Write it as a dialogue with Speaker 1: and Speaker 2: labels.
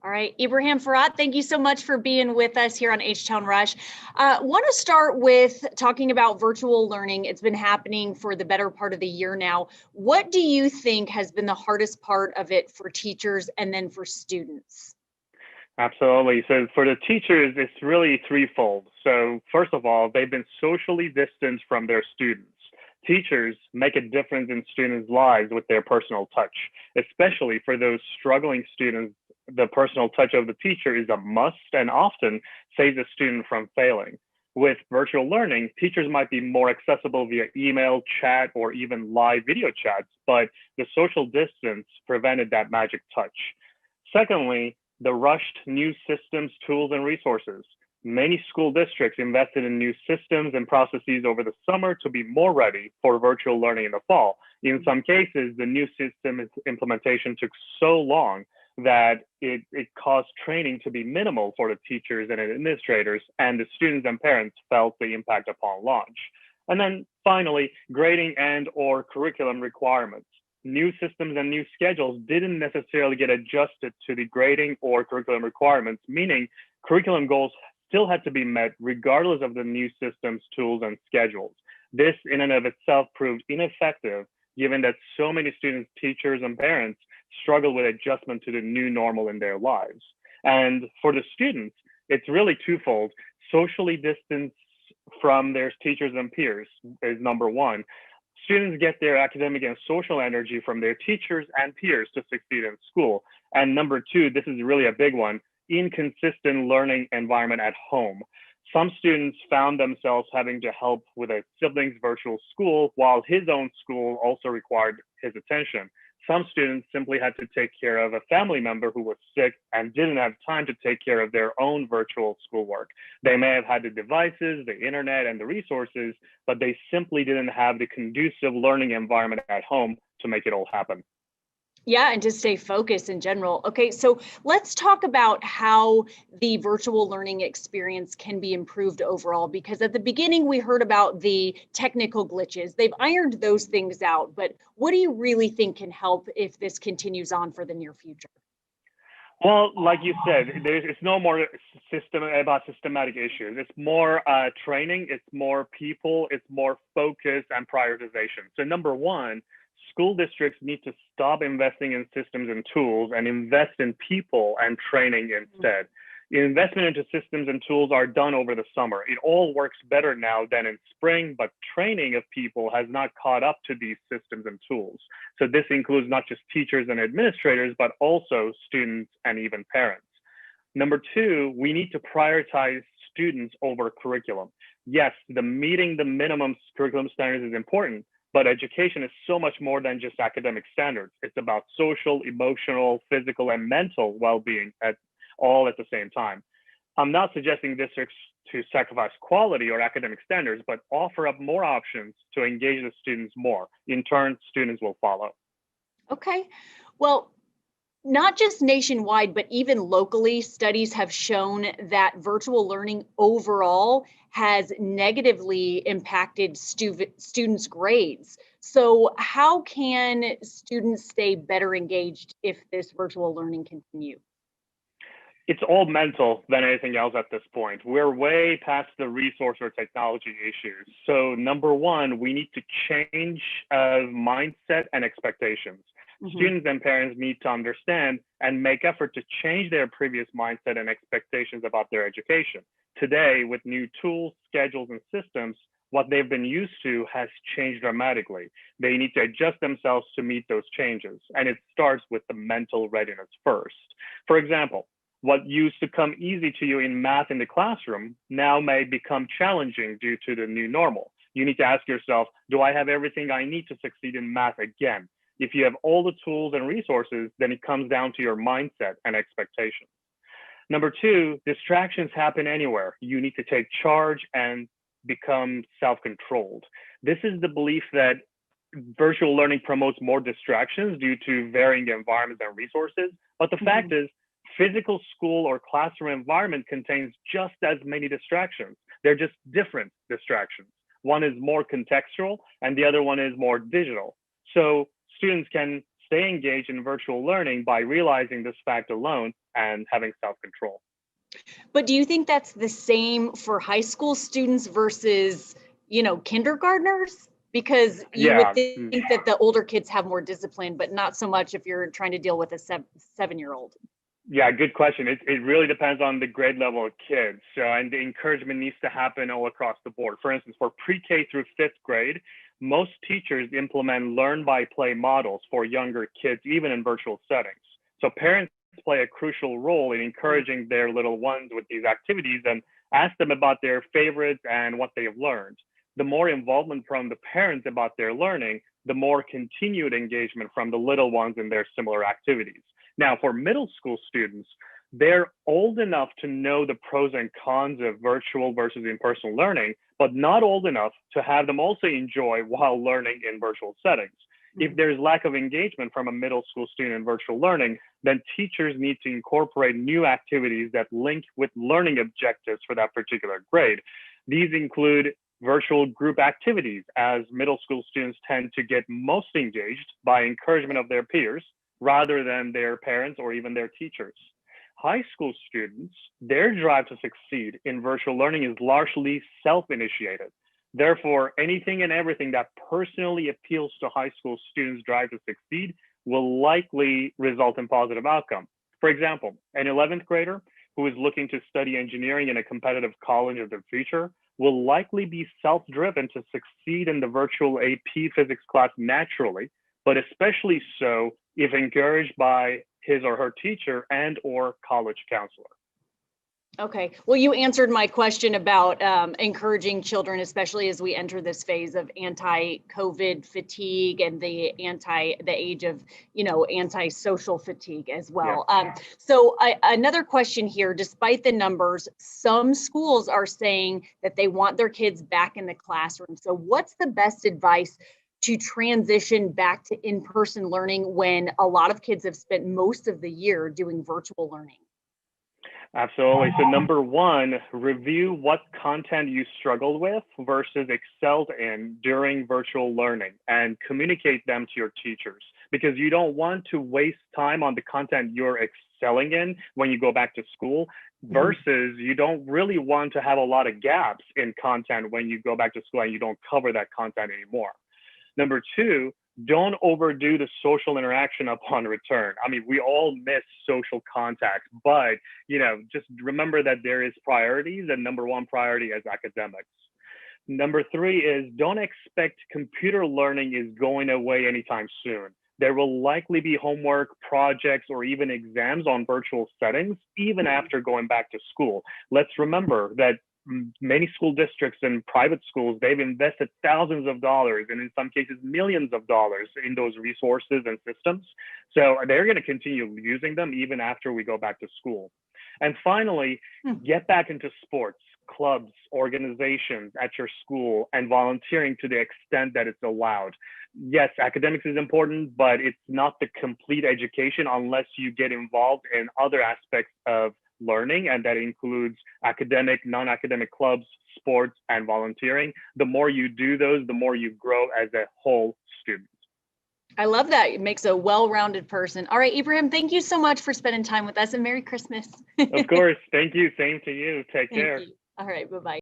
Speaker 1: All right, Ibrahim Firat, thank you so much for being with us here on H-Town Rush. Want to start with talking about virtual learning. It's been happening for the better part of the year now. What do you think has been the hardest part of it for teachers and then for students?
Speaker 2: Absolutely. So for the teachers, it's really threefold. So first of all, they've been socially distanced from their students. Teachers make a difference in students' lives with their personal touch, especially for those struggling students. The personal touch of the teacher is a must and often saves a student from failing. With virtual learning, teachers might be more accessible via email, chat, or even live video chats, but the social distance prevented that magic touch. Secondly, the rushed new systems, tools, and resources. Many school districts invested in new systems and processes over the summer to be more ready for virtual learning in the fall. In some cases, the new system implementation took so long that it caused training to be minimal for the teachers and administrators, and the students and parents felt the impact upon launch. And then finally, grading and or curriculum requirements. New systems and new schedules didn't necessarily get adjusted to the grading or curriculum requirements, meaning curriculum goals still had to be met regardless of the new systems, tools, and schedules. This in and of itself proved ineffective, given that so many students, teachers, and parents struggle with adjustment to the new normal in their lives. And for the students, it's really twofold. Socially distance from their teachers and peers is number one. Students get their academic and social energy from their teachers and peers to succeed in school. And number two, this is really a big one, inconsistent learning environment at home. Some students found themselves having to help with a sibling's virtual school while his own school also required his attention. Some students simply had to take care of a family member who was sick and didn't have time to take care of their own virtual schoolwork. They may have had the devices, the internet, and the resources, but they simply didn't have the conducive learning environment at home to make it all happen.
Speaker 1: Yeah, and to stay focused in general. Okay, so let's talk about how the virtual learning experience can be improved overall, because at the beginning we heard about the technical glitches. They've ironed those things out, but what do you really think can help if this continues on for the near future?
Speaker 2: Well, like you said, it's no more about systematic issues. It's more training, it's more people, it's more focus and prioritization. So number one, school districts need to stop investing in systems and tools and invest in people and training instead. Investment into systems and tools are done over the summer. It all works better now than in spring, but training of people has not caught up to these systems and tools. So this includes not just teachers and administrators, but also students and even parents. Number two, we need to prioritize students over curriculum. Yes, meeting the minimum curriculum standards is important, but education is so much more than just academic standards. It's about social, emotional, physical, and mental well-being all at the same time. I'm not suggesting districts to sacrifice quality or academic standards, but offer up more options to engage the students more. In turn, students will follow.
Speaker 1: Okay, well, not just nationwide, but even locally, studies have shown that virtual learning overall has negatively impacted students' grades. So how can students stay better engaged if this virtual learning continues?
Speaker 2: It's all mental than anything else at this point. We're way past the resource or technology issues. So number one, we need to change mindset and expectations. Students and parents need to understand and make effort to change their previous mindset and expectations about their education. Today, with new tools, schedules, and systems, what they've been used to has changed dramatically. They need to adjust themselves to meet those changes. And it starts with the mental readiness first. For example, what used to come easy to you in math in the classroom now may become challenging due to the new normal. You need to ask yourself, do I have everything I need to succeed in math again? If you have all the tools and resources, then it comes down to your mindset and expectations. Number two, distractions happen anywhere. You need to take charge and become self-controlled. This is the belief that virtual learning promotes more distractions due to varying environments and resources. But the fact is, physical school or classroom environment contains just as many distractions. They're just different distractions. One is more contextual and the other one is more digital. So students can stay engaged in virtual learning by realizing this fact alone and having self-control.
Speaker 1: But do you think that's the same for high school students versus, kindergartners? Because you would
Speaker 2: Yeah.
Speaker 1: think that the older kids have more discipline, but not so much if you're trying to deal with a 7-year-old.
Speaker 2: Yeah, good question. It really depends on the grade level of kids. So, and the encouragement needs to happen all across the board. For instance, for pre-K through 5th grade, most teachers implement learn by play models for younger kids, even in virtual settings. So parents play a crucial role in encouraging their little ones with these activities and ask them about their favorites and what they have learned. The more involvement from the parents about their learning, the more continued engagement from the little ones in their similar activities. Now, for middle school students, they're old enough to know the pros and cons of virtual versus in-person learning, but not old enough to have them also enjoy while learning in virtual settings. If there's lack of engagement from a middle school student in virtual learning, then teachers need to incorporate new activities that link with learning objectives for that particular grade. These include virtual group activities, as middle school students tend to get most engaged by encouragement of their peers rather than their parents or even their teachers. High school students, their drive to succeed in virtual learning is largely self-initiated. Therefore, anything and everything that personally appeals to high school students' drive to succeed will likely result in positive outcome. For example, an 11th grader who is looking to study engineering in a competitive college of the future will likely be self-driven to succeed in the virtual AP physics class naturally, but especially so if encouraged by his or her teacher and or college counselor.
Speaker 1: Okay, well, you answered my question about encouraging children, especially as we enter this phase of anti-COVID fatigue and the age of, anti-social fatigue as well.
Speaker 2: Yeah.
Speaker 1: So another question here, despite the numbers, some schools are saying that they want their kids back in the classroom. So what's the best advice to transition back to in-person learning when a lot of kids have spent most of the year doing virtual learning?
Speaker 2: Absolutely. So number one, review what content you struggled with versus excelled in during virtual learning and communicate them to your teachers, because you don't want to waste time on the content you're excelling in when you go back to school versus you don't really want to have a lot of gaps in content when you go back to school and you don't cover that content anymore. Number two, don't overdo the social interaction upon return. I mean, we all miss social contact, but just remember that there is priorities, and number one priority is academics. Number three is don't expect computer learning is going away anytime soon. There will likely be homework, projects, or even exams on virtual settings, even after going back to school. Let's remember that many school districts and private schools, they've invested thousands of dollars and in some cases millions of dollars in those resources and systems. So they're going to continue using them even after we go back to school. And finally, get back into sports, clubs, organizations at your school, and volunteering to the extent that it's allowed. Yes, academics is important, but it's not the complete education unless you get involved in other aspects of learning, and that includes academic, non-academic clubs, sports, and volunteering. The more you do those, the more you grow as a whole student.
Speaker 1: I love that. It makes a well-rounded person. All right, Ibrahim, thank you so much for spending time with us, and Merry Christmas.
Speaker 2: Of course. Thank you. Same to you. Take care.
Speaker 1: All right, bye-bye.